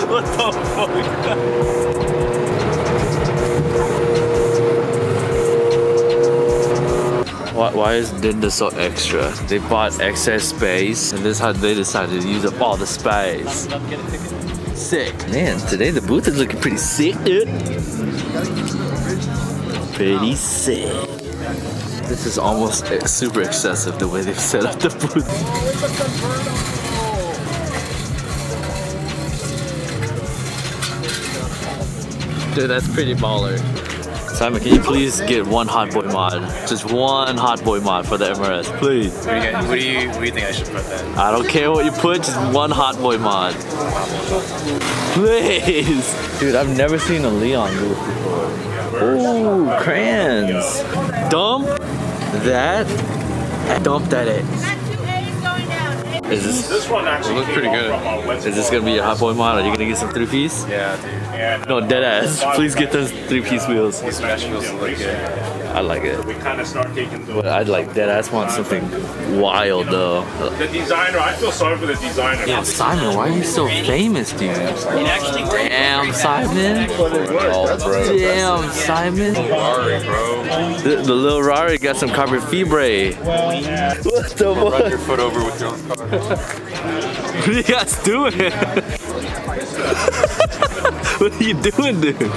What the fuck? Why is DND so extra? They bought excess space, and this is how they decided to use up all the space. Sick. Man, today the booth is looking pretty sick, dude. Pretty sick. This is almost super excessive the way they've set up the booth. Dude, that's pretty baller. Simon, can you please get one hot boy mod? Just one hot boy mod for the MRS, please. What do you think I should put then? I don't care what you put, just one hot boy mod. Please! Dude, I've never seen a Leon booth before. Ooh, crayons. Dump that. Dump that egg. Is this one actually looks pretty good. Is this gonna be your hot boy mod? Are you gonna get some 3-piece? Yeah, dude. No, dead ass. Please get those 3-piece wheels. These mesh wheels look good. I like it. We kind of start taking the. But I'd like dead ass want something wild though. The designer, I feel sorry for the designer. Damn, Simon, why are you so famous, dude? Damn, Simon. Oh, bro. Damn, Simon. Rari, bro. The little Rari got some carbon fibre. What the fuck? Run your foot over with your own car. What are you guys doing? What are you doing, dude?